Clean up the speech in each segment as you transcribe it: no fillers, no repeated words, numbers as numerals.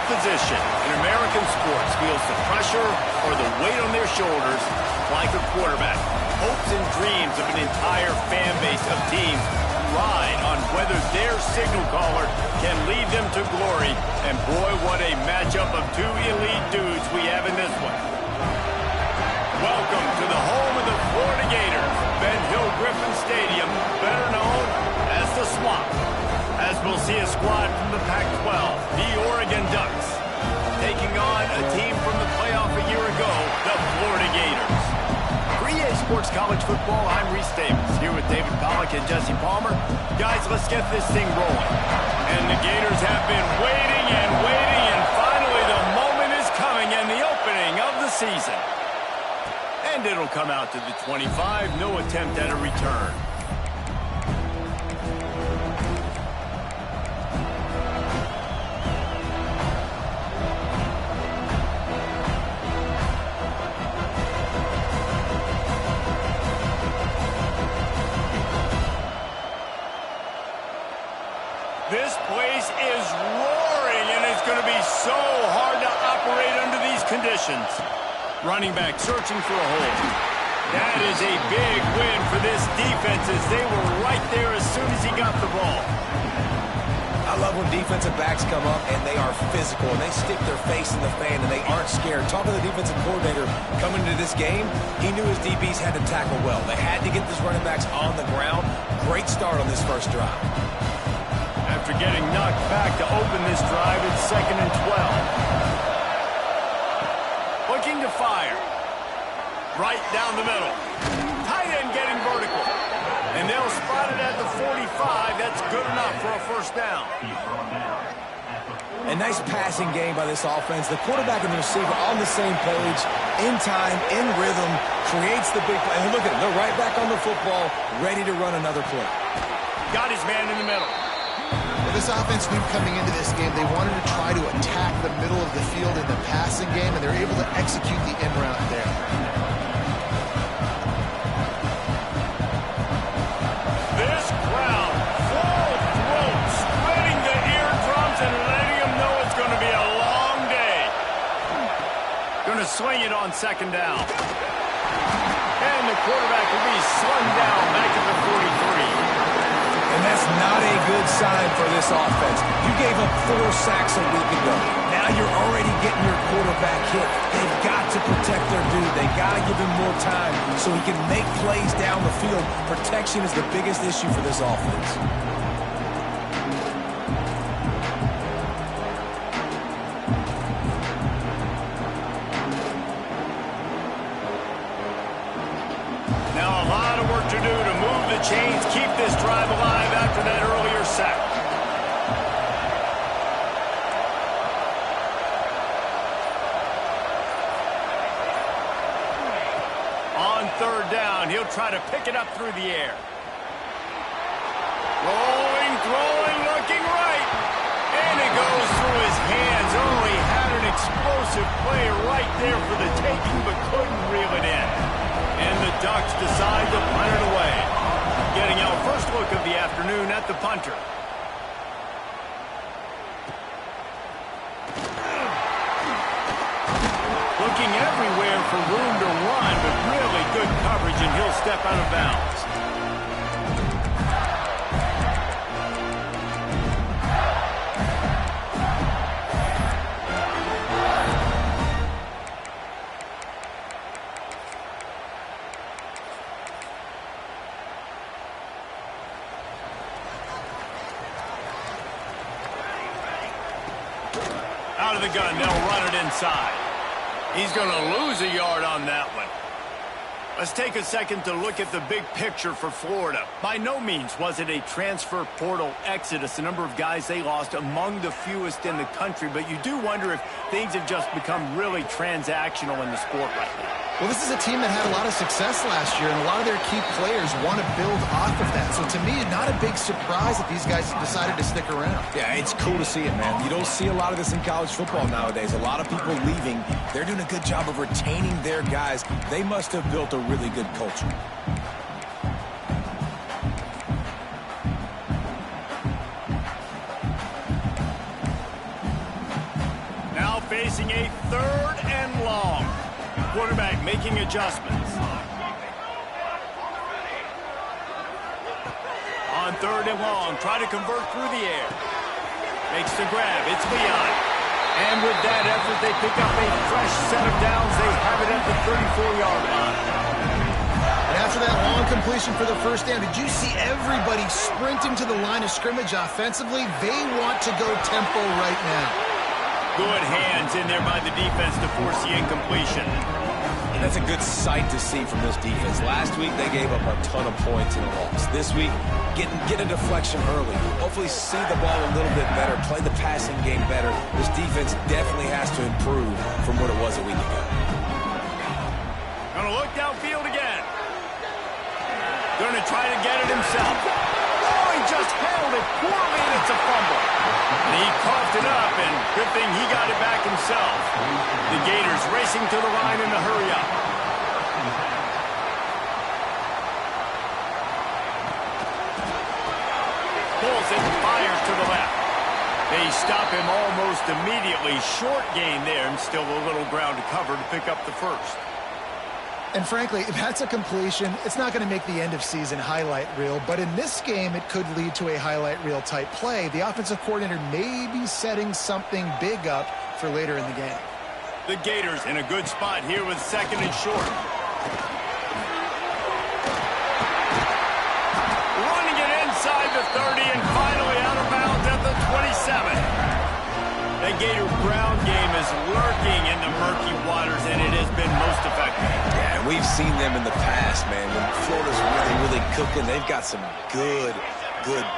position in American sports feels the pressure or the weight on their shoulders like a quarterback. Hopes and dreams of an entire fan base of teams ride on whether their signal caller can lead them to glory. And boy, what a matchup of two elite dudes we have in this one. Welcome to the home of the Florida Gators, Ben Hill Griffin Stadium, better known as the Swamp. As we'll see a squad from the Pac-12, the Oregon Ducks, taking on a team from the playoff a year ago, the Florida Gators. For EA Sports College Football, I'm Reese Davis, here with David Pollack and Jesse Palmer. Guys, let's get this thing rolling. And the Gators have been waiting, and finally the moment is coming and the opening of the season. And it'll come out to the 25, no attempt at a return. This place is roaring, and it's going to be so hard to operate under these conditions. Running back searching for a hole. That is a big win for this defense as they were right there as soon as he got the ball. I love when defensive backs come up and they are physical and they stick their face in the fan and they aren't scared. Talking to the defensive coordinator coming into this game, he knew his DBs had to tackle well. They had to get these running backs on the ground. Great start on this first drive. After getting knocked back to open this drive, it's 2nd and 12. Looking to fire. Right down the middle. Tight end getting vertical. And they'll spot it at the 45. That's good enough for a first down. A nice passing game by this offense. The quarterback and the receiver on the same page, in time, in rhythm, creates the big play. And look at them. They're right back on the football, ready to run another play. Got his man in the middle. Well, this offense knew coming into this game they wanted to try to attack the middle of the field in the passing game, and they're able to execute the end route there. This crowd, full throat, spreading the eardrums and letting them know it's going to be a long day. Going to swing it on 2nd down. And the quarterback will be slung down back at the 43. And that's not a good sign for this offense. You gave up 4 sacks a week ago. Now you're already getting your quarterback hit. They've got to protect their dude. They got to give him more time so he can make plays down the field. Protection is the biggest issue for this offense. Now a lot of work to do to move the chains, keep this drive alive after that earlier sack. On 3rd down, he'll try to pick it up through the air. Rolling, throwing, looking right. And it goes through his hands. Oh, he had an explosive play right there for the taking, but couldn't reel it in. And the Ducks decide to punt it away. Getting our first look of the afternoon at the punter. Looking everywhere for room to run, but really good coverage, and he'll step out of bounds. Out of the gun, they'll run it inside. He's going to lose a yard on that one. Let's take a second to look at the big picture for Florida. By no means was it a transfer portal exodus. The number of guys they lost among the fewest in the country, but you do wonder if things have just become really transactional in the sport right now. Well, this is a team that had a lot of success last year, and a lot of their key players want to build off of that. So to me, not a big surprise that these guys decided to stick around. Yeah, it's cool to see it, man. You don't see a lot of this in college football nowadays. A lot of people leaving. They're doing a good job of retaining their guys. They must have built a really good culture. facing a 3rd and long. Quarterback making adjustments. On 3rd and long, try to convert through the air. Makes the grab. It's Leon. And with that effort, they pick up a fresh set of downs. They have it at the 34-yard line. And after that long completion for the first down, did you see everybody sprinting to the line of scrimmage offensively? They want to go tempo right now. Good hands in there by the defense to force the incompletion. And that's a good sight to see from this defense. Last week, they gave up a ton of points in a loss. This week, get a deflection early. Hopefully see the ball a little bit better, play the passing game better. This defense definitely has to improve from what it was a week ago. Gonna look downfield again. Gonna try to get it himself. Oh, he just held it poorly, and it's a fumble. And he coughed it up, and good thing he got it back himself. The Gators racing to the line in a hurry-up. Pulls it and fires to the left. They stop him almost immediately. Short gain there, and still a little ground to cover to pick up the first. And frankly, if that's a completion, it's not going to make the end-of-season highlight reel. But in this game, it could lead to a highlight reel type play. The offensive coordinator may be setting something big up for later in the game. The Gators in a good spot here with 2nd and short. Running it inside the 30 and finally out of bounds at the 27. The Gator ground game is lurking in the murky waters, and it has been most effective. Yeah, and we've seen them in the past, man. When Florida's really cooking, they've got some good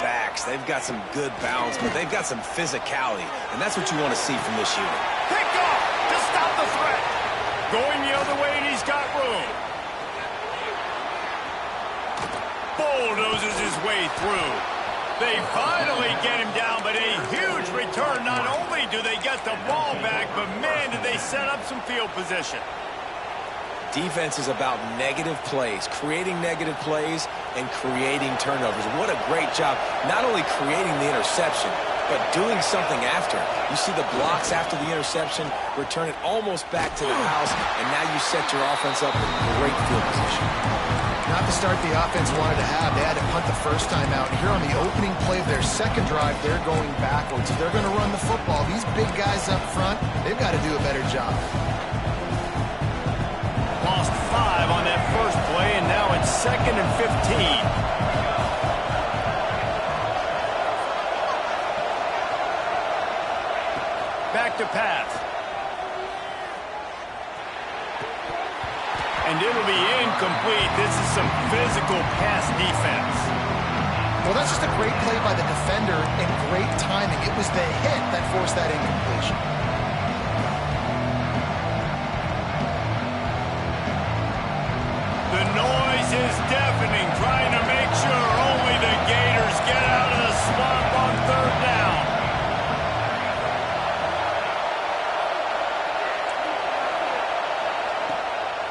backs. They've got some good balance, but they've got some physicality, and that's what you want to see from this unit. Pick off to stop the threat. Going the other way, and he's got room. Bulldozes his way through. They finally get him down, but a huge return. Not only do they get the ball back, but man, did they set up some field position. Defense is about negative plays, creating negative plays and creating turnovers. What a great job, not only creating the interception, but doing something after. You see the blocks after the interception, return it almost back to the house, and now you set your offense up in great field position. Not the start the offense wanted to have. They had to punt the first time out. Here on the opening play of their second drive, they're going backwards. They're going to run the football. These big guys up front, they've got to do a better job. Lost 5 on that first play, and now it's 2nd and 15. Back to pass. And it'll be incomplete. This is some physical pass defense. Well, that's just a great play by the defender and great timing. It was the hit that forced that incompletion. The noise is deafening, trying to make sure only the Gators get out of the swamp on 3rd down.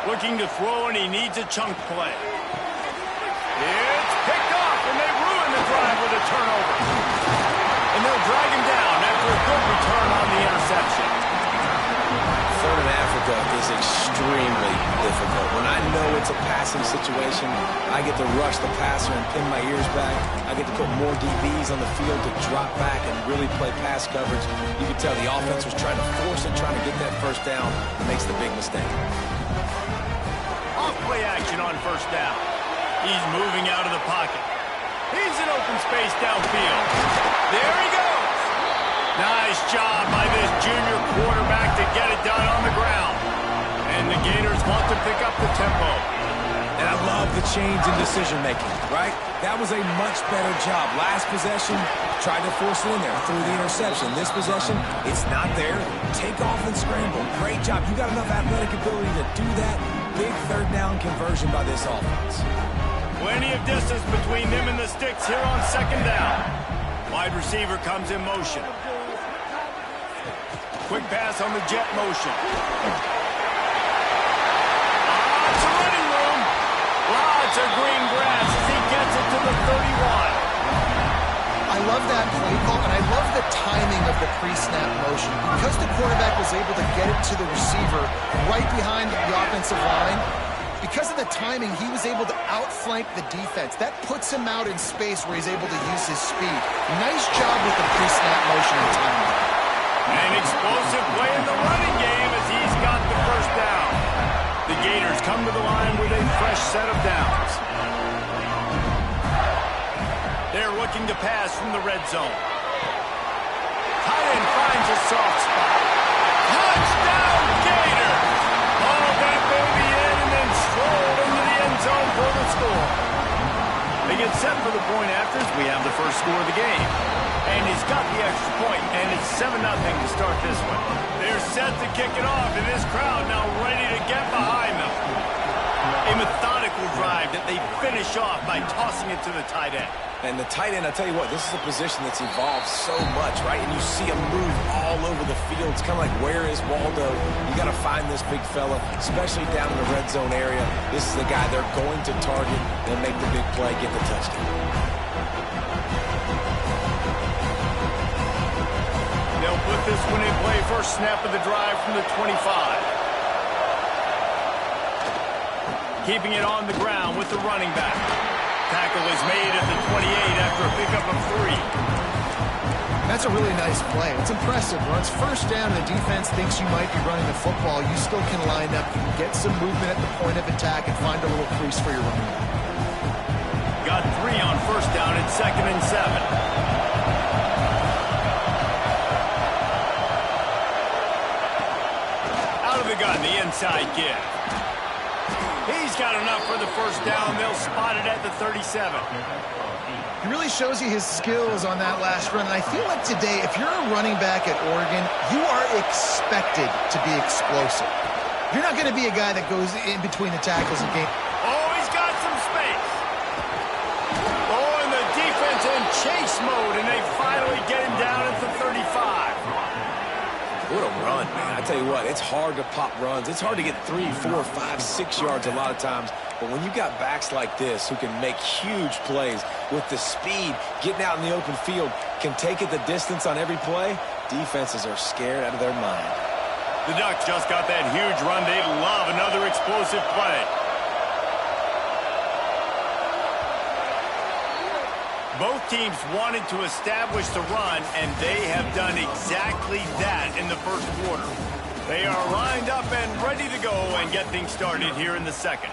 Looking to throw, and he needs a chunk play. It's picked off, and they ruin the drive with a turnover. And they'll drag him down after a good return on the interception. 3rd and Africa is extremely difficult. When I know it's a passing situation, I get to rush the passer and pin my ears back. I get to put more DBs on the field to drop back and really play pass coverage. You can tell the offense was trying to force it, trying to get that first down, and makes the big mistake. Off-play action on 1st down. He's moving out of the pocket. He's in open space downfield. There he goes. Nice job by this junior quarterback to get it done on the ground. And the Gators want to pick up the tempo. And I love the change in decision-making, right? That was a much better job. Last possession, tried to force it in there through the interception. This possession, it's not there. Take off and scramble. Great job. You got enough athletic ability to do that. Big 3rd down conversion by this offense. Plenty of distance between them and the sticks here on 2nd down. Wide receiver comes in motion. Quick pass on the jet motion. Lots of running room. Lots of green grass as he gets it to the 31. I love that play call, and I love the timing of the pre-snap motion. Because the quarterback was able to get it to the receiver right behind the offensive line, because of the timing, he was able to outflank the defense. That puts him out in space where he's able to use his speed. Nice job with the pre-snap motion and timing. An explosive play in the running game as he's got the first down. The Gators come to the line with a fresh set of downs. They're looking to pass from the red zone. Tight end finds a soft spot. Touchdown, Gators! Ball that baby in and then strolled into the end zone for the score. They get set for the point afters. We have the first score of the game. And he's got the extra point, and it's 7-0 to start this one. They're set to kick it off, and this crowd now ready to get behind them. A methodical drive that they finish off by tossing it to the tight end. And the tight end, I tell you what, this is a position that's evolved so much, right? And you see him move all over the field. It's kind of like, where is Waldo? You got to find this big fella, especially down in the red zone area. This is the guy they're going to target and make the big play, get the touchdown. They'll put this one in play. First snap of the drive from the 25. Keeping it on the ground with the running back. Tackle is made at the 28 after a pickup of 3. That's a really nice play. It's impressive. Once first down, the defense thinks you might be running the football. You still can line up. You can get some movement at the point of attack and find a little crease for your running back. Got 3 on first down at 2nd and 7. Out of the gun, the inside give. He's got enough for the first down. They'll spot it at the 37. He really shows you his skills on that last run. And I feel like today, if you're a running back at Oregon, you are expected to be explosive. You're not going to be a guy that goes in between the tackles and game. Oh, he's got some space. Oh, and the defense in chase mode, and they finally get him down at the 35. What a run, man. I tell you what, it's hard to pop runs. It's hard to get 3, 4, 5, 6 yards a lot of times. But when you got backs like this who can make huge plays with the speed, getting out in the open field, can take it the distance on every play, defenses are scared out of their mind. The Ducks just got that huge run. They'd love another explosive play. Both teams wanted to establish the run, and they have done exactly that in the first quarter. They are lined up and ready to go and get things started here in the second.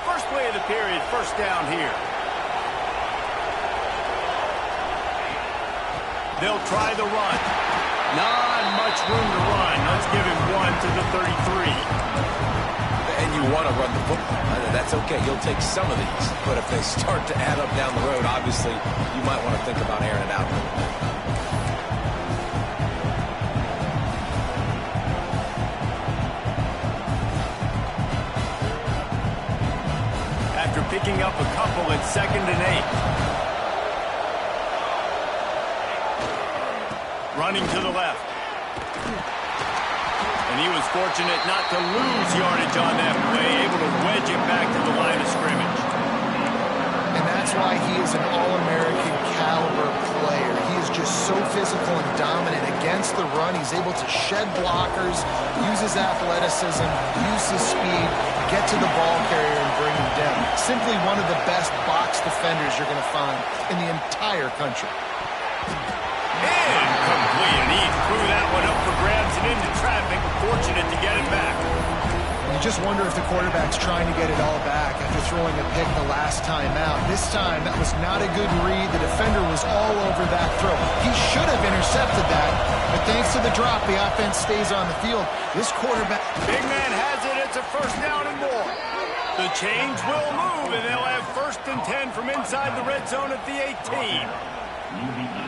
First play of the period, first down here. They'll try the run. Not much room to run. Let's give him 1 to the 33. And you want to run the football. That's okay. You'll take some of these. But if they start to add up down the road, obviously, you might want to think about airing it out. After picking up a couple at 2nd and 8. Running to the left. And he was fortunate not to lose yardage on that play, able to wedge it back to the line of scrimmage. And that's why he is an All-American caliber player. He is just so physical and dominant against the run. He's able to shed blockers, use his athleticism, use his speed, get to the ball carrier and bring him down. Simply one of the best box defenders you're going to find in the entire country. Incomplete, and he threw that one up for grabs and into traffic. Fortunate to get it back. You just wonder if the quarterback's trying to get it all back after throwing a pick the last time out. This time, that was not a good read. The defender was all over that throw. He should have intercepted that, but thanks to the drop, the offense stays on the field. This quarterback... Big man has it. It's a first down and more. The chains will move, and they'll have 1st and 10 from inside the red zone at the 18.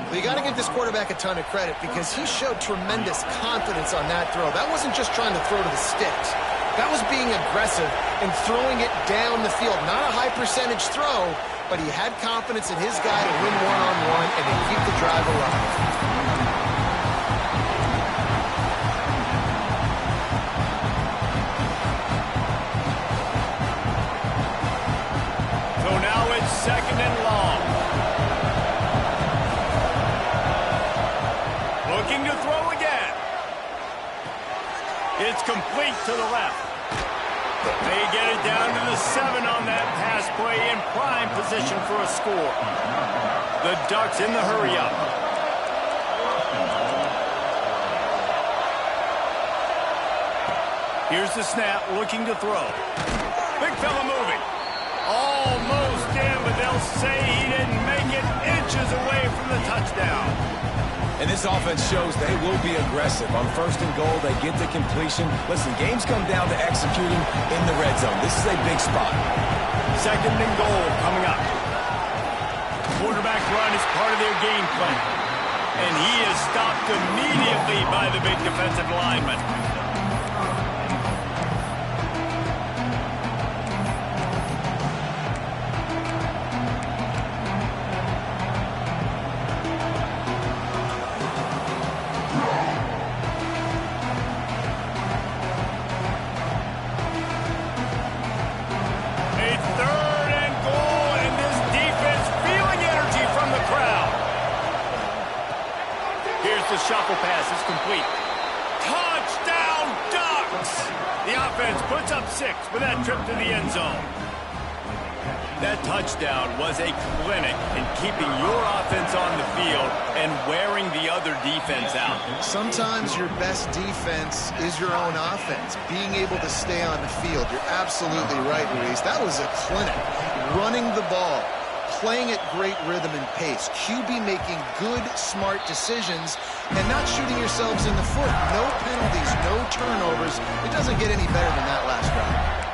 Well, you got to give this quarterback a ton of credit because he showed tremendous confidence on that throw. That wasn't just trying to throw to the sticks. That was being aggressive and throwing it down the field. Not a high percentage throw, but he had confidence in his guy to win one-on-one and to keep the drive alive. It's complete to the left. They get it down to the 7 on that pass play in prime position for a score. The Ducks in the hurry-up. Here's the snap, looking to throw. Big fella moving. Almost in, but they'll say he didn't make it, inches away from the touchdown. And this offense shows they will be aggressive. On 1st and goal, they get the completion. Listen, games come down to executing in the red zone. This is a big spot. 2nd and goal coming up. Quarterback run is part of their game plan. And he is stopped immediately by the big defensive lineman. Shuffle pass is complete. Touchdown, Ducks! The offense puts up 6 with that trip to the end zone. That touchdown was a clinic in keeping your offense on the field and wearing the other defense out. Sometimes your best defense is your own offense, being able to stay on the field. You're absolutely right, Luis. That was a clinic. Running the ball, playing at great rhythm and pace. QB making good, smart decisions and not shooting yourselves in the foot. No penalties, no turnovers. It doesn't get any better than that last drive.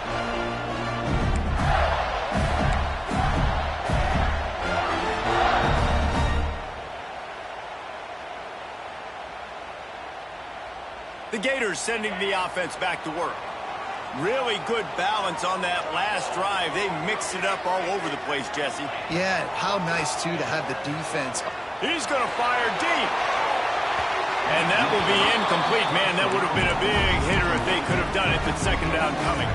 The Gators sending the offense back to work. Really good balance on that last drive. They mixed it up all over the place, Jesse. Yeah, how nice, too, to have the defense. He's going to fire deep. And that will be incomplete. Man, that would have been a big hitter if they could have done it, but 2nd down coming.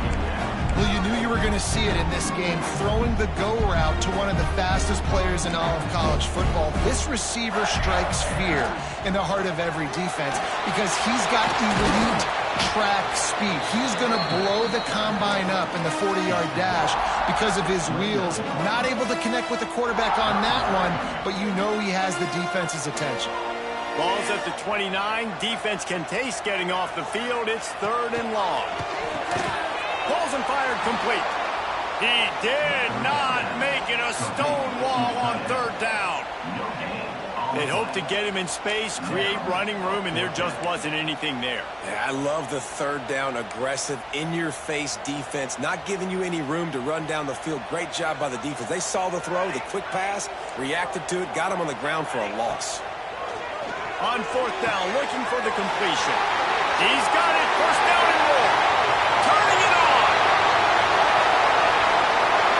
Well, you knew you were going to see it in this game, throwing the go route to one of the fastest players in all of college football. This receiver strikes fear in the heart of every defense because he's got elite track speed. He's going to blow the combine up in the 40-yard dash because of his wheels. Not able to connect with the quarterback on that one, but you know he has the defense's attention. Ball's at the 29. Defense can taste getting off the field. It's 3rd and long. Balls and fired complete. He did not make it a stone wall on 3rd down. They'd hoped to get him in space, create running room, and there just wasn't anything there. Yeah, I love the 3rd down, aggressive, in-your-face defense, not giving you any room to run down the field. Great job by the defense. They saw the throw, the quick pass, reacted to it, got him on the ground for a loss. On 4th down, looking for the completion. He's got it, 1st down and more. Turning it on.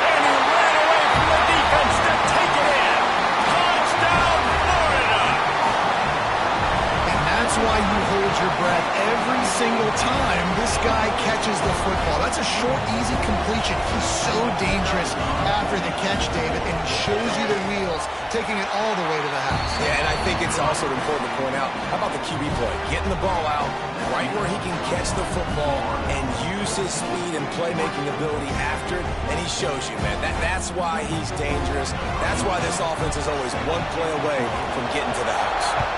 And he ran away from the defense to take it in. Touchdown, Florida. And that's why you hold your breath every single time this guy catches the football. That's a short, easy completion. He's so dangerous after the catch, David, and he shows you the wheels, taking it all the way to the house. Yeah, and I think it's also important to point out, how about the QB play? Getting the ball out right where he can catch the football and use his speed and playmaking ability after it, and he shows you, man. That's why he's dangerous. That's why this offense is always one play away from getting to the house.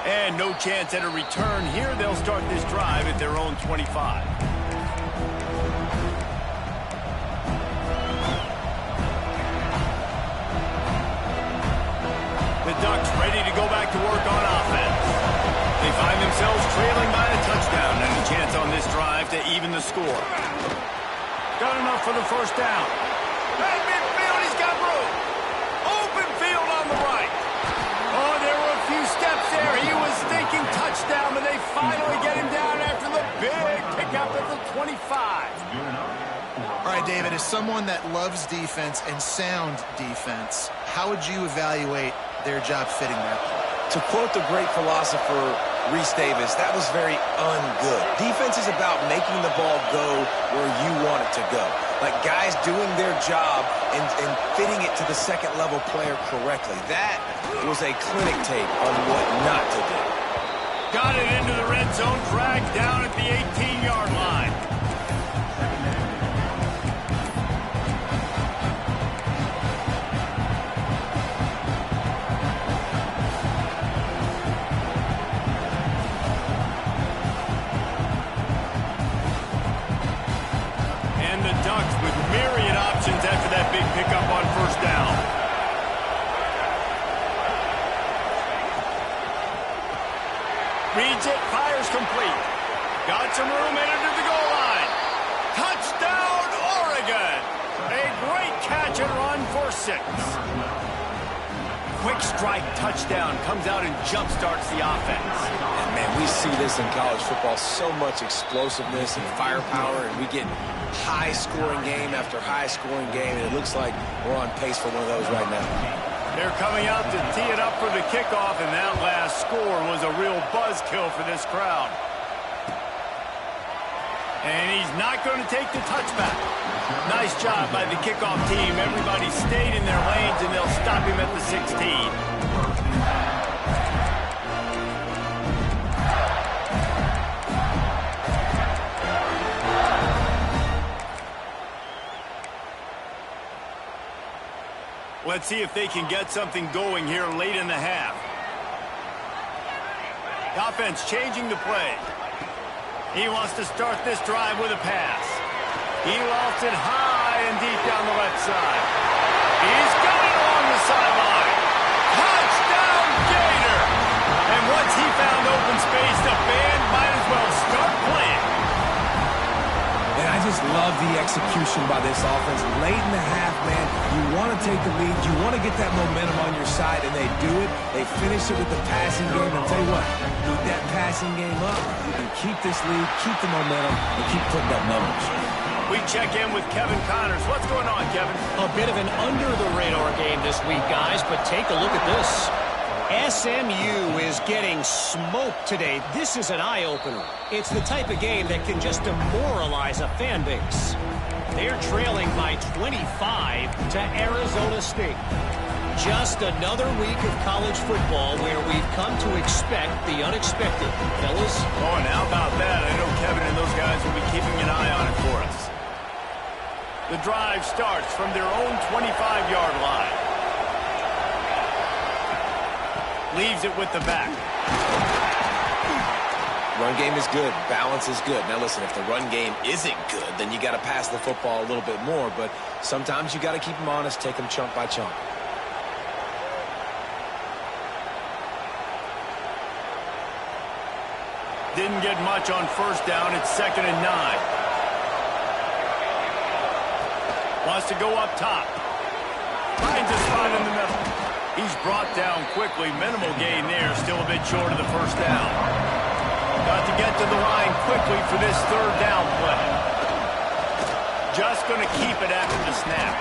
And no chance at a return here. They'll start this drive at their own 25. The Ducks ready to go back to work on offense. They find themselves trailing by a touchdown and a chance on this drive to even the score. Got enough for the 1st down. At midfield, he's got room. Open field on the right. Oh, there were a few steps there. He was thinking touchdown, but they finally get him down after the big pickup at the 25. All right, David, as someone that loves defense and sound defense, how would you evaluate their job fitting that play? To quote the great philosopher Reese Davis, that was very ungood. Defense is about making the ball go where you want it to go. Like guys doing their job and fitting it to the 2nd level player correctly. That was a clinic tape on what not to do. Got it into the red zone, dragged down at the 18-yard line. And the Ducks with myriad options after that big pickup on first down. Reads it, fires complete. Got some room, entered to the goal line. Touchdown, Oregon! A great catch and run for 6. Quick strike touchdown comes out and jump-starts the offense. And man, we see this in college football, so much explosiveness and firepower, and we get high-scoring game after high-scoring game, and it looks like we're on pace for one of those right now. They're coming out to tee it up for the kickoff, and that last score was a real buzzkill for this crowd. And he's not going to take the touchback. Nice job by the kickoff team. Everybody stayed in their lanes, and they'll stop him at the 16. Let's see if they can get something going here late in the half. The offense changing the play. He wants to start this drive with a pass. He lofts it high and deep down the left side. He's got it along the sideline. Touchdown, Gator! And once he found open space, the band might as well start playing. And I just love the execution by this offense. Late in the half, man, you want to take the lead. You want to get that momentum on your side, and they do it. They finish it with the passing game. And I'll tell you what, keep that passing game up. You can keep this lead, keep the momentum, and keep putting up numbers. We check in with Kevin Connors. What's going on, Kevin? A bit of an under-the-radar game this week, guys, but take a look at this. SMU is getting smoked today. This is an eye-opener. It's the type of game that can just demoralize a fan base. They're trailing by 25 to Arizona State. Just another week of college football where we've come to expect the unexpected. Fellas? Oh, and how about that? I know Kevin and those guys will be keeping an eye on it for us. The drive starts from their own 25-yard line. Leaves it with the back. Run game is good. Balance is good. Now listen, if the run game isn't good, then you got to pass the football a little bit more. But sometimes you got to keep them honest, take them chunk by chunk. Didn't get much on first down. It's 2nd and 9. Wants to go up top. Finds a spot in the middle. He's brought down quickly. Minimal gain there. Still a bit short of the first down. Got to get to the line quickly for this 3rd down play. Just going to keep it after the snap.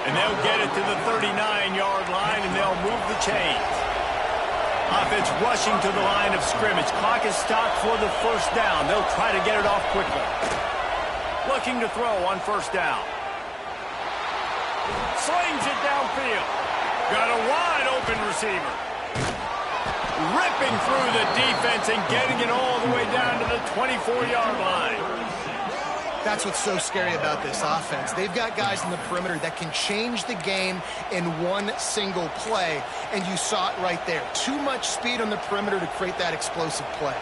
And they'll get it to the 39-yard line, and they'll move the chains. Offense rushing to the line of scrimmage. Clock is stopped for the first down. They'll try to get it off quickly. Looking to throw on first down. Slings it downfield. Got a wide-open receiver. Ripping through the defense and getting it all the way down to the 24-yard line. That's what's so scary about this offense. They've got guys in the perimeter that can change the game in one single play, and you saw it right there. Too much speed on the perimeter to create that explosive play.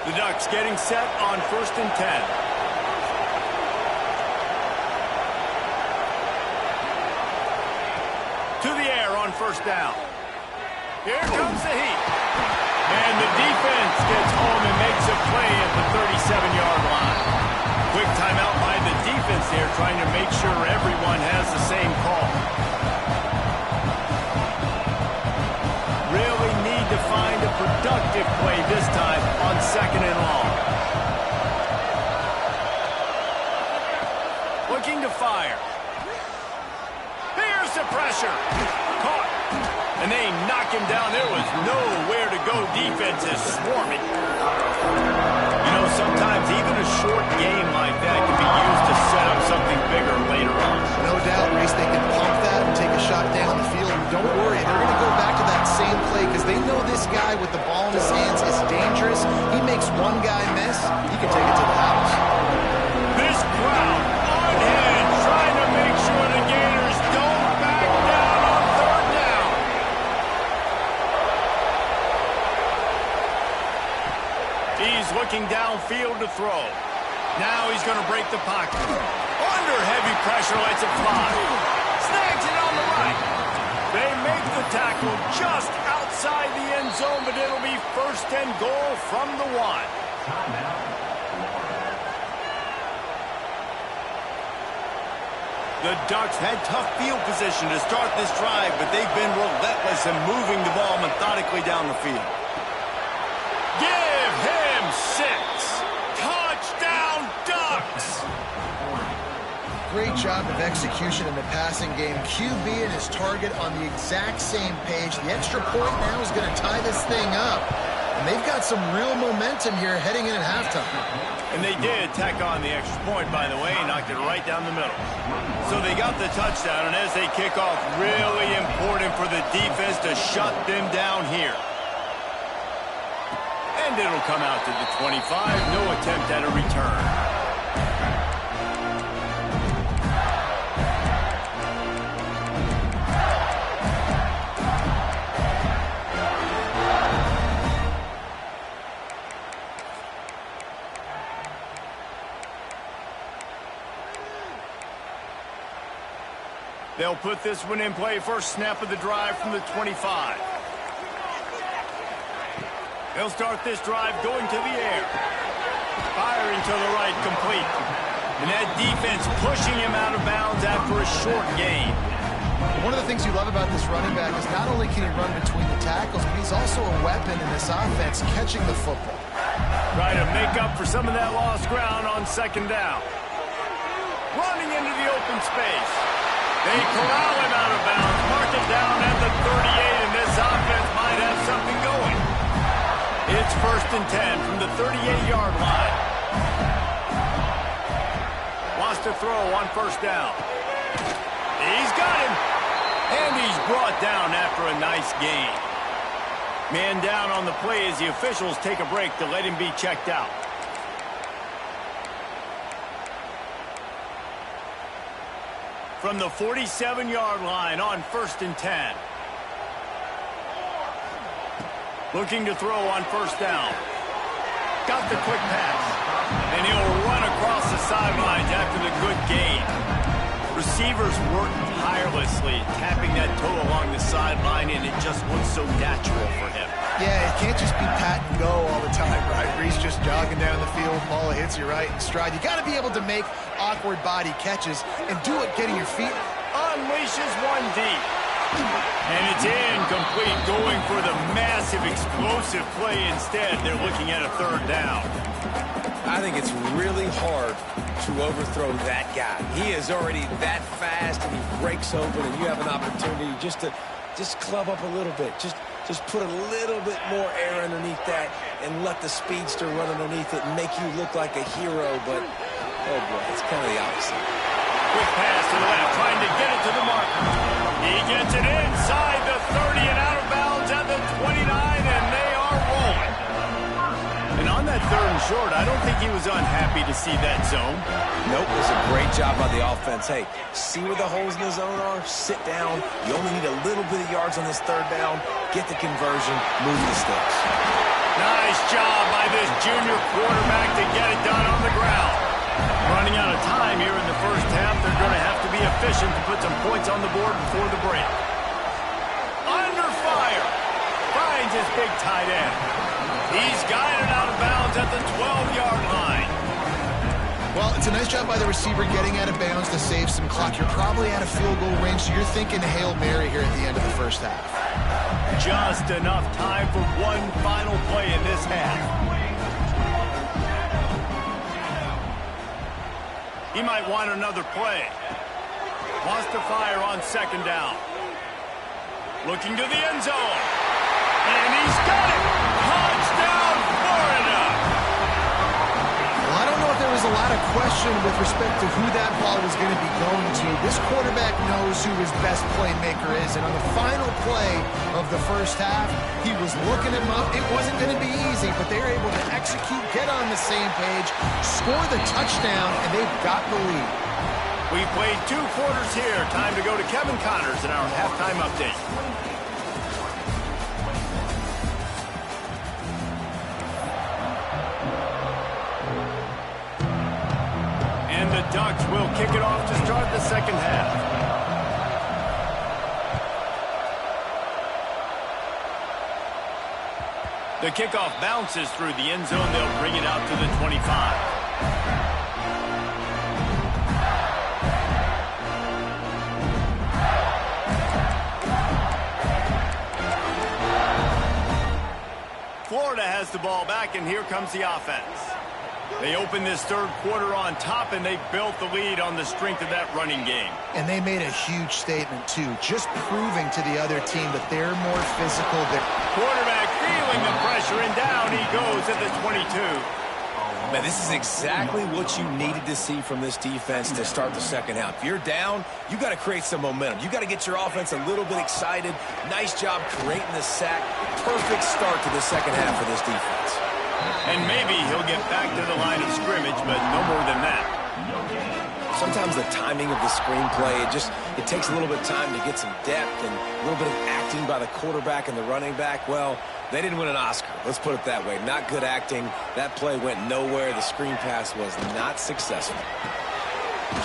The Ducks getting set on 1st and 10. To the air on first down. Here comes the heat. And the defense gets home and makes a play at the 37-yard line. Quick timeout by the defense there, trying to make sure everyone has the same call. Really need to find a productive play this time on 2nd and long. Looking to fire. Here's the pressure. Caught. And they knock him down. There was nowhere to go. Defense is swarming. You know, sometimes even a short game like that can be used to set up something bigger later on. No doubt, Reese, they can pump that and take a shot down the field. And don't worry, they're going to go back to that same guy with the ball in his hands is dangerous. He makes one guy miss, he can take it to the house. This crowd unhinged, trying to make sure the Gators don't back down on third down. He's looking downfield to throw. Now he's going to break the pocket. Under heavy pressure, lets it fly. Snags it on the right. They make the tackle just outside the end zone, but it'll be first and goal from the 1. The Ducks had tough field position to start this drive, but they've been relentless in moving the ball methodically down the field. Give him 6. Touchdown, Ducks! Great job of execution in the passing game. QB and his target on the exact same page. The extra point now is going to tie this thing up. And they've got some real momentum here heading in at halftime. And they did tack on the extra point, by the way, knocked it right down the middle. So they got the touchdown, and as they kick off, really important for the defense to shut them down here. And it'll come out to the 25. No attempt at a return. They'll put this one in play. First snap of the drive from the 25. They'll start this drive going to the air. Firing to the right, complete. And that defense pushing him out of bounds after a short gain. One of the things you love about this running back is not only can he run between the tackles, but he's also a weapon in this offense, catching the football. Try to make up for some of that lost ground on second down. Running into the open space. They corral him out of bounds, mark it down at the 38, and this offense might have something going. It's first and 10 from the 38-yard line. Wants to throw on first down. He's got him. And he's brought down after a nice gain. Man down on the play as the officials take a break to let him be checked out. From the 47-yard line on first and 10. Looking to throw on first down. Got the quick pass. And he'll run across the sidelines after the good gain. Receivers work tirelessly, tapping that toe along the sideline, and it just looks so natural for him. Yeah, it can't just be pat and go all the time, right? Reese just jogging down the field, ball hits you right in stride. You got to be able to make awkward body catches and do it getting your feet. Unleashes one deep. And it's incomplete, going for the massive explosive play instead. They're looking at a third down. I think it's really hard to overthrow that guy. He is already that fast, and he breaks open, and you have an opportunity just to club up a little bit. Just put a little bit more air underneath that and let the speedster run underneath it and make you look like a hero. But, oh, boy, it's kind of the opposite. Quick pass to the left, trying to get it to the marker. He gets it inside the 30 and out of bounds at the 29, and they are rolling. And on that third and short, I don't think he was unhappy to see that zone. Nope, it was a great job by the offense. Hey, see where the holes in the zone are? Sit down. You only need a little bit of yards on this third down. Get the conversion. Move the sticks. Nice job by this junior quarterback to get it done on the ground. Running out of time here in the first half. They're going to have to be efficient to put some points on the board before the break. Under fire. Finds his big tight end. He's got it out of bounds at the 12-yard line. Well, it's a nice job by the receiver getting out of bounds to save some clock. You're probably out of field goal range, so you're thinking Hail Mary here at the end of the first half. Just enough time for one final play in this half. He might want another play. Wants to fire on second down. Looking to the end zone. And he's got it. Touchdown, Florida. Well, I don't know if there was was a lot of question with respect to who that ball was going to be going to. This quarterback knows who his best playmaker is, and on the final play of the first half, he was looking him up. It wasn't going to be easy, but they were able to execute, get on the same page, score the touchdown, and they've got the lead. We've played 2 quarters here. Time to go to Kevin Connors in our halftime update. And the Ducks will kick it off to start the second half. The kickoff bounces through the end zone. They'll bring it out to the 25. Florida has the ball back, and here comes the offense. They open this third quarter on top, and they built the lead on the strength of that running game. And they made a huge statement, too, just proving to the other team that they're more physical. Quarterback feeling the pressure, and down he goes at the 22. Man, this is exactly what you needed to see from this defense to start the second half. If you're down, you got to create some momentum. You got to get your offense a little bit excited. Nice job creating the sack. Perfect start to the second half for this defense. And maybe he'll get back to the line of scrimmage, but no more than that. Sometimes the timing of the screenplay, it takes a little bit of time to get some depth and a little bit of acting by the quarterback and the running back. Well, they didn't win an Oscar. Let's put it that way. Not good acting. That play went nowhere. The screen pass was not successful.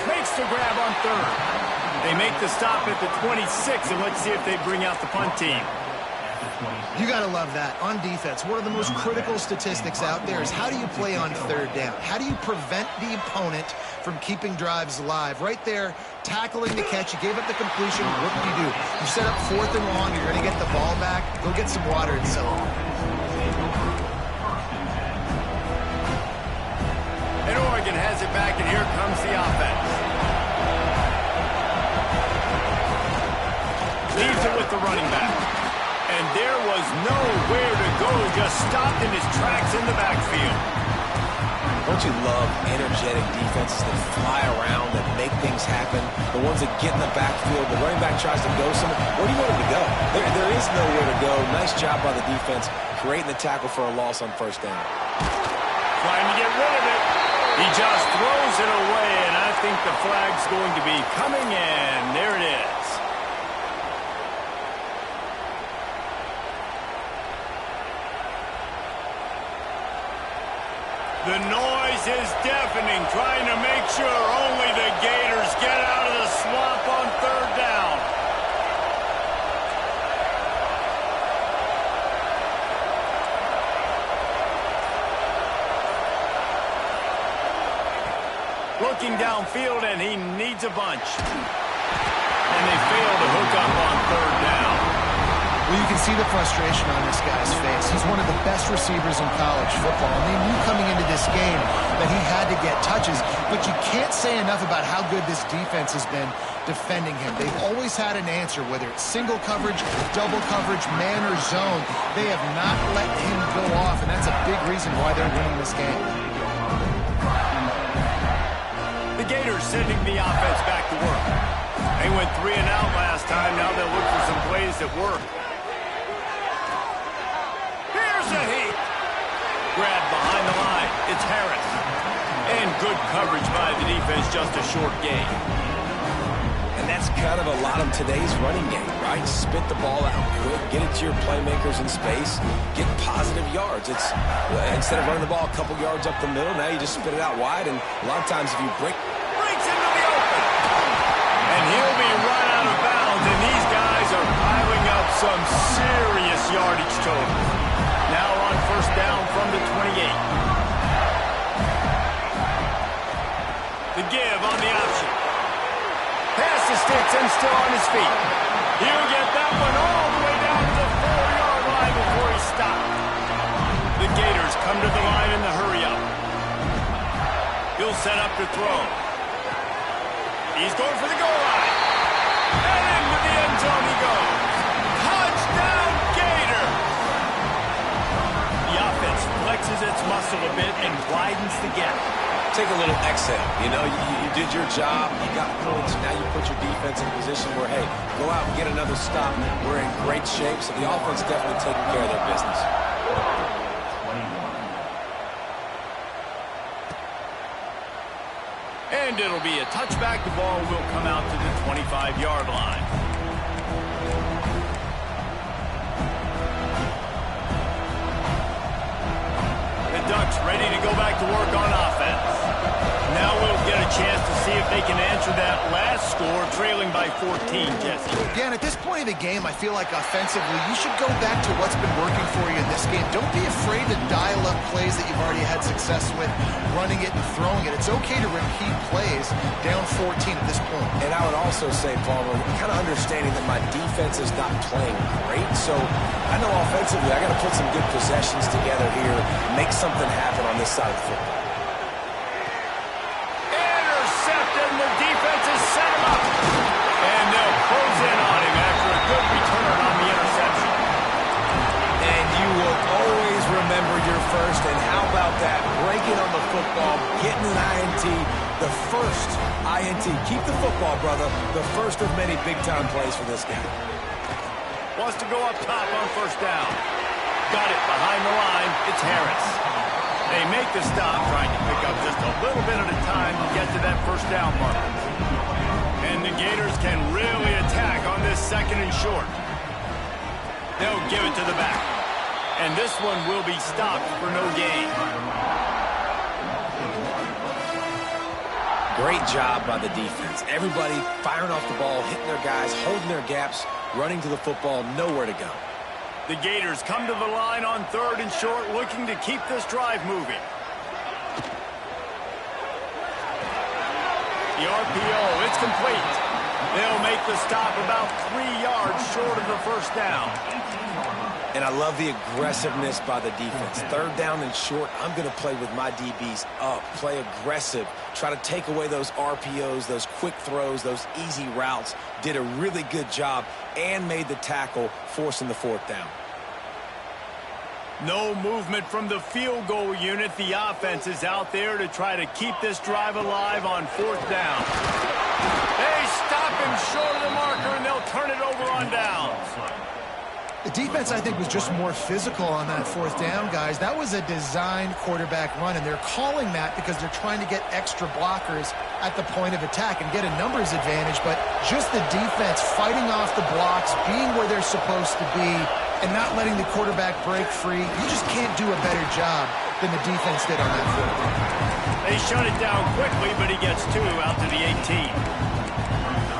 Makes the grab on third. They make the stop at the 26, and let's see if they bring out the punt team. You got to love that. On defense, one of the most critical statistics out there is how do you play on third down? How do you prevent the opponent from keeping drives alive? Right there, tackling the catch. You gave up the completion. What do? You set up 4th and long. You're going to get the ball back. Go get some water and so on. And Oregon has it back, and here comes the offense. Leaves it with the running back. And there was nowhere to go, just stopped in his tracks in the backfield. Don't you love energetic defenses that fly around, that make things happen? The ones that get in the backfield, the running back tries to go somewhere. Where do you want him to go? There is nowhere to go. Nice job by the defense, creating the tackle for a loss on first down. Trying to get rid of it. He just throws it away, and I think the flag's going to be coming in. There it is. The noise is deafening, trying to make sure only the Gators get out of the swamp on third down. Looking downfield, and he needs a bunch. And they fail to hook up on third down. Well, you can see the frustration on this guy's face. He's one of the best receivers in college football, and they knew coming into this game that he had to get touches, but you can't say enough about how good this defense has been defending him. They've always had an answer, whether it's single coverage, double coverage, man or zone. They have not let him go off, and that's a big reason why they're winning this game. The Gators sending the offense back to work. They went 3 and out last time. Now they'll look for some plays that work. Here's a heat. Grab behind the line. It's Harris. And good coverage by the defense, just a short gain. And that's kind of a lot of today's running game, right? Spit the ball out quick, get it to your playmakers in space, get positive yards. It's instead of running the ball a couple yards up the middle, now you just spit it out wide, and a lot of times if you breaks into the open. And he'll be run out of bounds, and these guys are piling up some serious yardage total. Now on first down from the 28. The give on the option. Pass the sticks and still on his feet. He'll get that one all the way down to the 4-yard line before he stopped. The Gators come to the line in the hurry-up. He'll set up to throw. He's going for the goal line. And into the end zone he goes. Touchdown, Gator! The offense flexes its muscle a bit and widens the gap. Take a little exhale. You know, you did your job. You got points. Now you put your defense in a position where, hey, go out and get another stop. We're in great shape, so the offense definitely taking care of their business. And it'll be a touchback. The ball will come out to the 25-yard line. The Ducks ready to go back to work on offense. Now we'll get a chance to see if they can answer that last score, trailing by 14, Jesse. Yeah, and at this point of the game, I feel like offensively, you should go back to what's been working for you in this game. Don't be afraid to dial up plays that you've already had success with, running it and throwing it. It's okay to repeat plays down 14 at this point. And I would also say, Palmer, kind of understanding that my defense is not playing great, so I know offensively I got to put some good possessions together here, make something happen on this side of the football. The defense has set him up. And they'll close in on him after a good return on the interception. And you will always remember your first. And how about that? Breaking on the football, getting an INT, the first INT. Keep the football, brother. The first of many big-time plays for this guy. Wants to go up top on first down. Got it behind the line. It's Harris. They make the stop, trying to pick up just a little bit at a time to get to that first down mark. And the Gators can really attack on this second and short. They'll give it to the back. And this one will be stopped for no gain. Great job by the defense. Everybody firing off the ball, hitting their guys, holding their gaps, running to the football, nowhere to go. The Gators come to the line on third and short, looking to keep this drive moving. The RPO, it's complete. They'll make the stop about 3 yards short of the first down. And I love the aggressiveness by the defense. Third down and short, I'm going to play with my DBs up, play aggressive, try to take away those RPOs, those quick throws, those easy routes. Did a really good job and made the tackle, forcing the fourth down. No movement from the field goal unit. The offense is out there to try to keep this drive alive on fourth down. They stop him short of the marker, and they'll turn it over on downs. The defense, I think, was just more physical on that fourth down, guys. That was a designed quarterback run, and they're calling that because they're trying to get extra blockers at the point of attack and get a numbers advantage. But just the defense fighting off the blocks, being where they're supposed to be, and not letting the quarterback break free. You just can't do a better job than the defense did on that fourth down. They shut it down quickly, but he gets 2 out to the 18.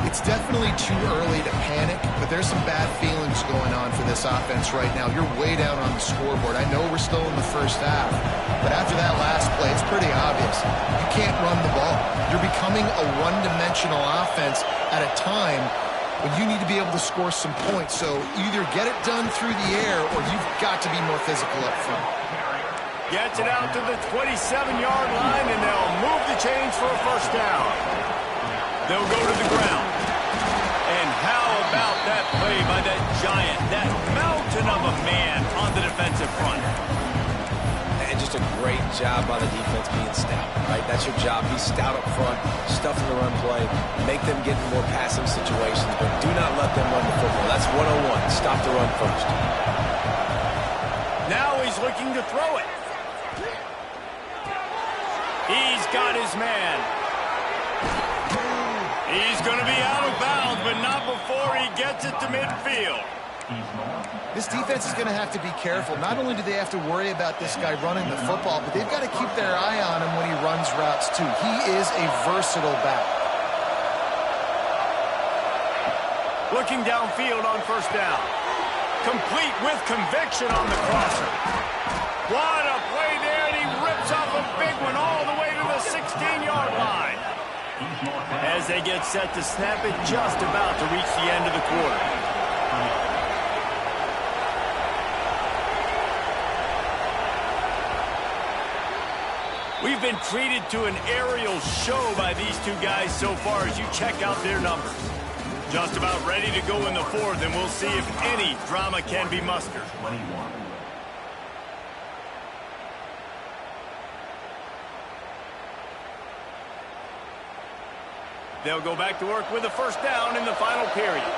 It's definitely too early to panic, but there's some bad feelings going on for this offense right now. You're way down on the scoreboard. I know we're still in the first half, but after that last play, it's pretty obvious. You can't run the ball. You're becoming a one-dimensional offense at a time when you need to be able to score some points. So either get it done through the air or you've got to be more physical up front. Gets it out to the 27-yard line, and they'll move the chains for a first down. They'll go to the ground. And how about that play by that giant, that mountain of a man on the defensive front? And just a great job by the defense being stout, right? That's your job. Be stout up front, stuff in the run play, make them get in more passing situations, but do not let them run the football. That's 101. Stop the run first. Now he's looking to throw it. He's got his man. He's going to be out of bounds, but not before he gets it to midfield. This defense is going to have to be careful. Not only do they have to worry about this guy running the football, but they've got to keep their eye on him when he runs routes too. He is a versatile back. Looking downfield on first down. Complete with conviction on the crosser. What a play there, and he rips off a big one all the way to the 16-yard line. As they get set to snap it, just about to reach the end of the quarter. We've been treated to an aerial show by these two guys so far as you check out their numbers. Just about ready to go in the fourth, and we'll see if any drama can be mustered. They'll go back to work with a first down in the final period.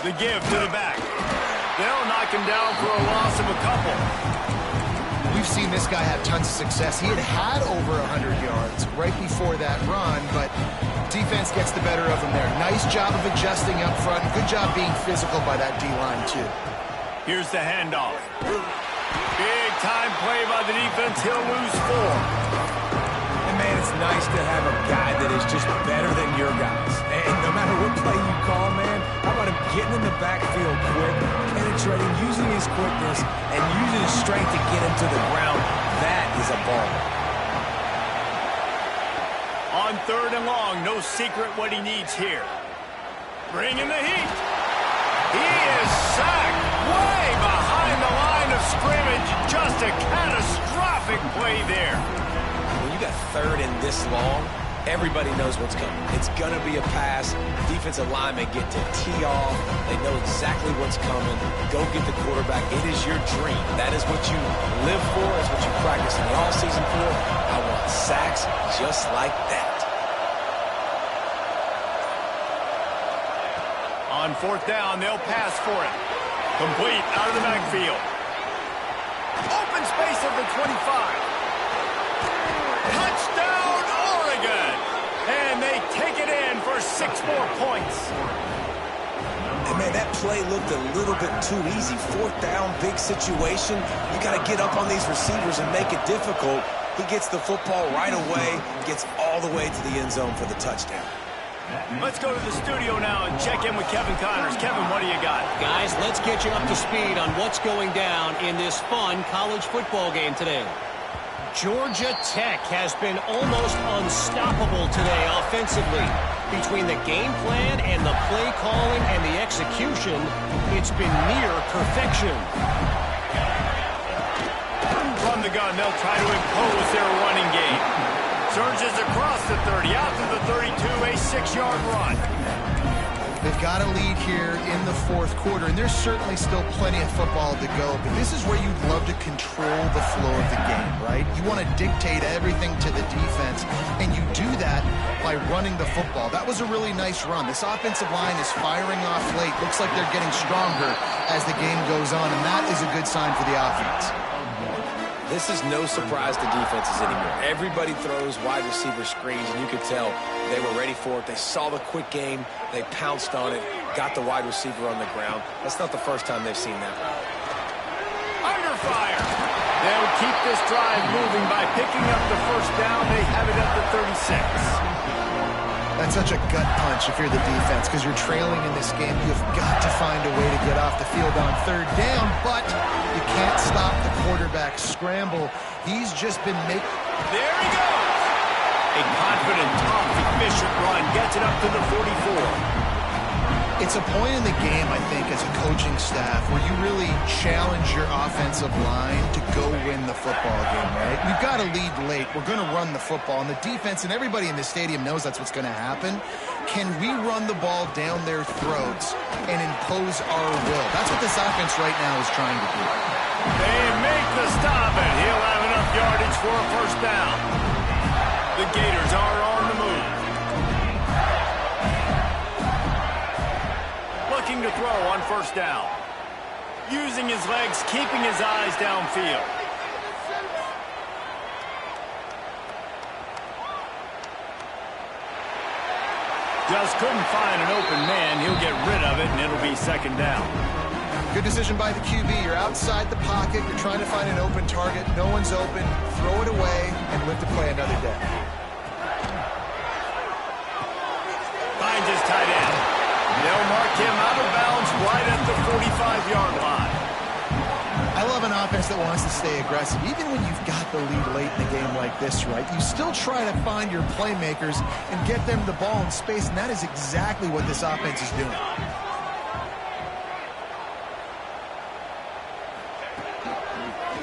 The give to the back. They'll knock him down for a loss of a couple. We've seen this guy have tons of success. He had over 100 yards right before that run, but defense gets the better of him there. Nice job of adjusting up front. Good job being physical by that D-line, too. Here's the handoff. Big time play by the defense. He'll lose 4. And, man, it's nice to have a guy that is just better than your guys. And no matter what play you call, man, how about him getting in the backfield quick, penetrating, using his quickness, and using his strength to get him to the ground? That is a ball. On 3rd and long, no secret what he needs here. Bringing the heat. He is sacked way behind the line of scrimmage. Just a catastrophic play there. When you got 3rd and this long, everybody knows what's coming. It's going to be a pass. Defensive linemen get to tee off. They know exactly what's coming. Go get the quarterback. It is your dream. That is what you live for. It's what you practice in the offseason for. I want sacks just like that. On 4th down, they'll pass for it. Complete out of the backfield. Open space at the 25. Touchdown, Oregon! And they take it in for 6 more points. And, man, that play looked a little bit too easy. 4th down, big situation. You got to get up on these receivers and make it difficult. He gets the football right away, gets all the way to the end zone for the touchdown. Let's go to the studio now and check in with Kevin Connors. Kevin, what do you got? Guys, let's get you up to speed on what's going down in this fun college football game today. Georgia Tech has been almost unstoppable today offensively. Between the game plan and the play calling and the execution, it's been near perfection. From the gun, they'll try to impose their running game. Surges across the 30, out to the 32, a 6-yard run. They've got a lead here in the 4th quarter, and there's certainly still plenty of football to go, but this is where you'd love to control the flow of the game, right? You want to dictate everything to the defense, and you do that by running the football. That was a really nice run. This offensive line is firing off late. Looks like they're getting stronger as the game goes on, and that is a good sign for the offense. This is no surprise to defenses anymore. Everybody throws wide receiver screens, and you could tell they were ready for it. They saw the quick game. They pounced on it, got the wide receiver on the ground. That's not the first time they've seen that. Under fire. They'll keep this drive moving by picking up the first down. They have it at the 36. That's such a gut punch if you're the defense, because you're trailing in this game. You've got to find a way to get off the field on 3rd down, but you can't stop the quarterback scramble. He's just been making... There he goes! A confident, tough, efficient run gets it up to the 44. It's a point in the game, I think, as a coaching staff, where you really challenge your offensive line to go win the football game, right? We've got to lead late. We're going to run the football, and the defense and everybody in the stadium knows that's what's going to happen. Can we run the ball down their throats and impose our will? That's what this offense right now is trying to do. They make the stop, and he'll have enough yardage for a first down. The Gators are on the move. Looking to throw on first down. Using his legs, keeping his eyes downfield. Just couldn't find an open man. He'll get rid of it, and it'll be 2nd down. Good decision by the QB. You're outside the pocket. You're trying to find an open target. No one's open. Throw it away and live to play another day. Finds his tight end. They'll mark him out of bounds right at the 45-yard line. I love an offense that wants to stay aggressive. Even when you've got the lead late in a game like this, right, you still try to find your playmakers and get them the ball in space, and that is exactly what this offense is doing.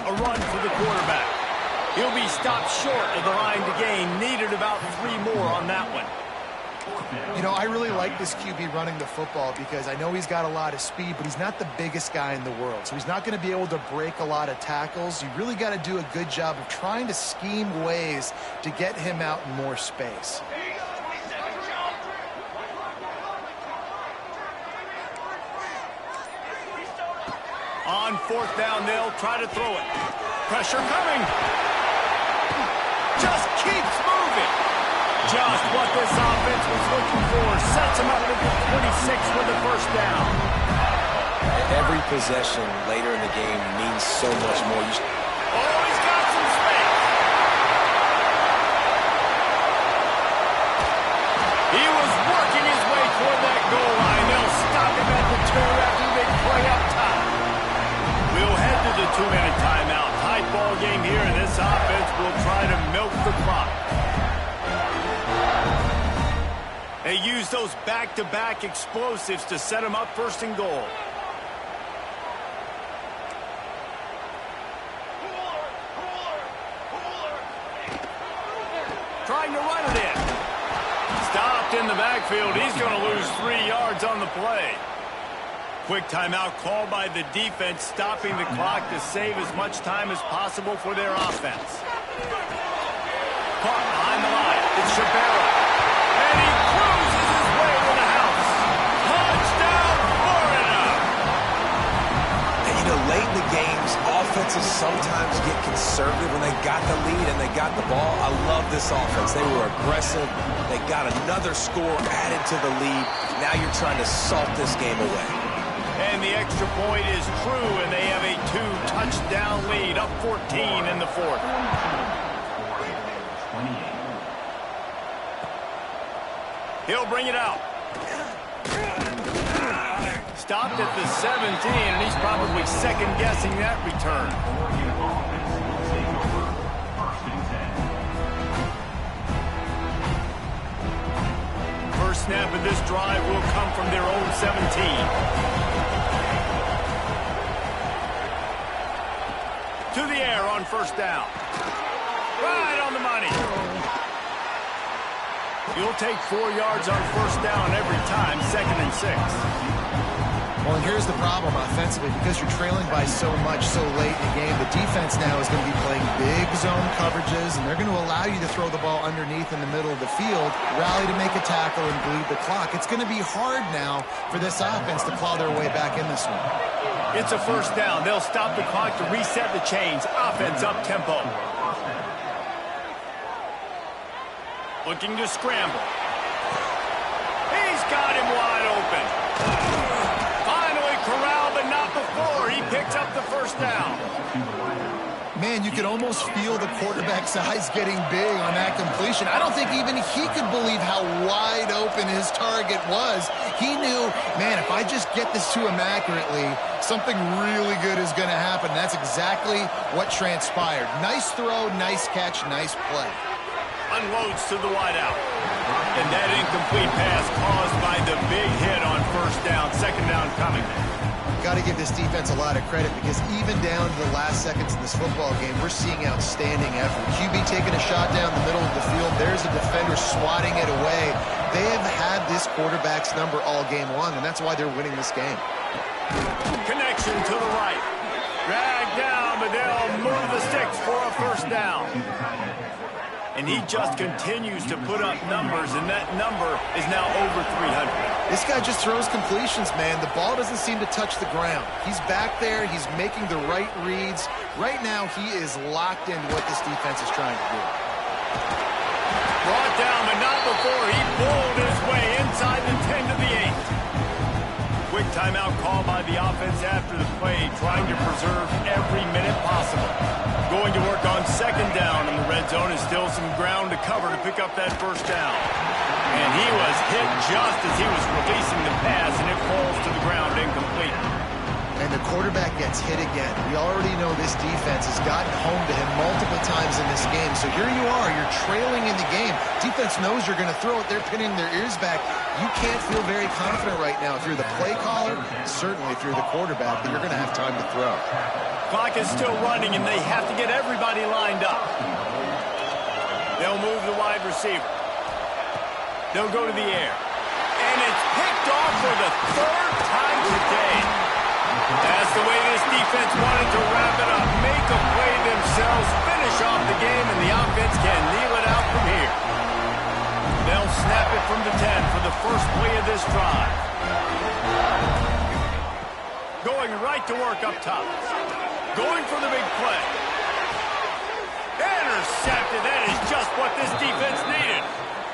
A run for the quarterback. He'll be stopped short of the line to gain. Needed about 3 more on that one. You know, I really like this QB running the football because I know he's got a lot of speed, but he's not the biggest guy in the world. So he's not going to be able to break a lot of tackles. You really got to do a good job of trying to scheme ways to get him out in more space. On fourth down, they'll try to throw it. Pressure coming. Just keeps moving. Just what this offense was looking for. Sets him up at the 26 with the first down. Every possession later in the game means so much more. Oh, he's got some space. He was working his way toward that goal line. They'll stop him at the 2 after the big play up top. We'll head to the 2-minute timeout. Tight ball game here, and this offense will try to milk the clock. They use those back-to-back explosives to set them up first and goal. Trying to run it in. Stopped in the backfield. He's going to lose 3 yards on the play. Quick timeout called by the defense, stopping the clock to save as much time as possible for their offense. Caught behind the line. It's Shabera. And he cruises his way to the house. Touchdown, Florida! And you know, late in the games, offenses sometimes get conservative when they got the lead and they got the ball. I love this offense. They were aggressive. They got another score added to the lead. Now you're trying to salt this game away. And the extra point is true, and they have a 2-touchdown lead, up 14 in the fourth. He'll bring it out. Stopped at the 17, and he's probably second-guessing that return. First snap of this drive will come from their own 17. To the air on first down. Right on the money. You'll take 4 yards on first down every time, 2nd and 6. Well, and here's the problem offensively. Because you're trailing by so much so late in the game, the defense now is going to be playing big zone coverages, and they're going to allow you to throw the ball underneath in the middle of the field, rally to make a tackle, and bleed the clock. It's going to be hard now for this offense to claw their way back in this one. It's a first down. They'll stop the clock to reset the chains. Offense up tempo. Looking to scramble. He's got him wide open. Finally corralled, but not before. He picks up the first down. Man, you could almost feel the quarterback's eyes getting big on that completion. I don't think even he could believe how wide open his target was. He knew, man, if I just get this to him accurately, something really good is going to happen. That's exactly what transpired. Nice throw, nice catch, nice play. Unloads to the wideout. And that incomplete pass caused by the big hit on first down. 2nd down coming. Got to give this defense a lot of credit because even down to the last seconds in this football game, we're seeing outstanding effort. QB taking a shot down the middle of the field. There's a defender swatting it away. They have had this quarterback's number all game long, and that's why they're winning this game. Connection to the right. Dragged down, but they'll move the sticks for a first down. And he just continues to put up numbers, and that number is now over 300. This guy just throws completions, man. The ball doesn't seem to touch the ground. He's back there. He's making the right reads. Right now, he is locked into what this defense is trying to do. Brought down, but not before he pulled his way inside the 10 to the 8. Quick timeout call by the offense after the play, trying to preserve every minute possible. Going to work on 2nd down in the red zone, is still some ground to cover to pick up that first down. And he was hit just as he was releasing the pass, and it falls to the ground incomplete. And the quarterback gets hit again. We already know this defense has gotten home to him multiple times in this game. So here you are, you're trailing in the game. Defense knows you're going to throw it. They're pinning their ears back. You can't feel very confident right now. If you're the play caller, certainly if you're the quarterback, that you're going to have time to throw. Clock is still running, and they have to get everybody lined up. They'll move the wide receiver. They'll go to the air. And it's picked off for the third time today. That's the way this defense wanted to wrap it up. Make a play themselves, finish off the game, and the offense can kneel it out from here. They'll snap it from the 10 for the first play of this drive. Going right to work up top. Going for the big play. Intercepted. That is just what this defense needed.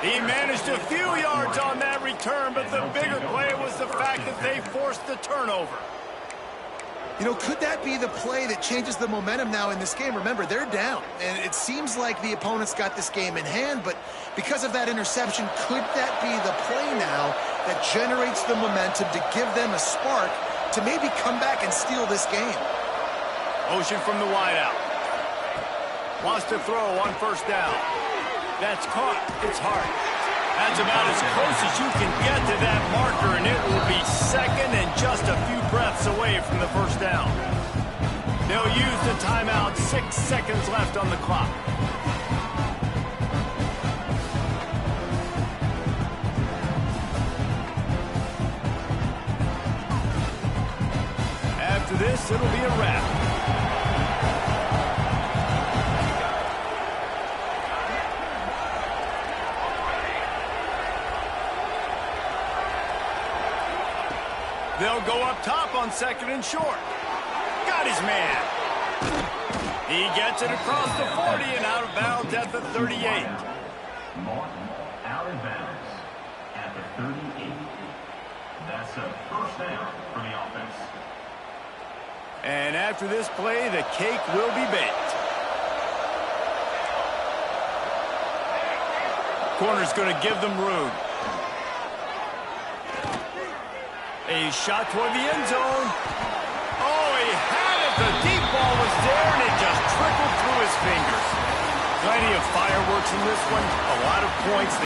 He managed a few yards on that return, but the bigger play was the fact that they forced the turnover. You know, could that be the play that changes the momentum now in this game? Remember, they're down, and it seems like the opponents got this game in hand, but because of that interception, could that be the play now that generates the momentum to give them a spark to maybe come back and steal this game? Motion from the wideout. Wants to throw on first down. That's caught. It's hard. That's about as close as you can get to that marker, and it will be second and just a few breaths away from the first down. They'll use the timeout. 6 seconds left on the clock. After this, it'll be a wrap. They'll go up top on second and short. Got his man. He gets it across the 40 and out of bounds at the 38. Martin out of bounds at the 38. That's a first down for the offense. And after this play, the cake will be baked. Corner's going to give them room. A shot toward the end zone. Oh, he had it. The deep ball was there, and it just trickled through his fingers. Plenty of fireworks in this one. A lot of points.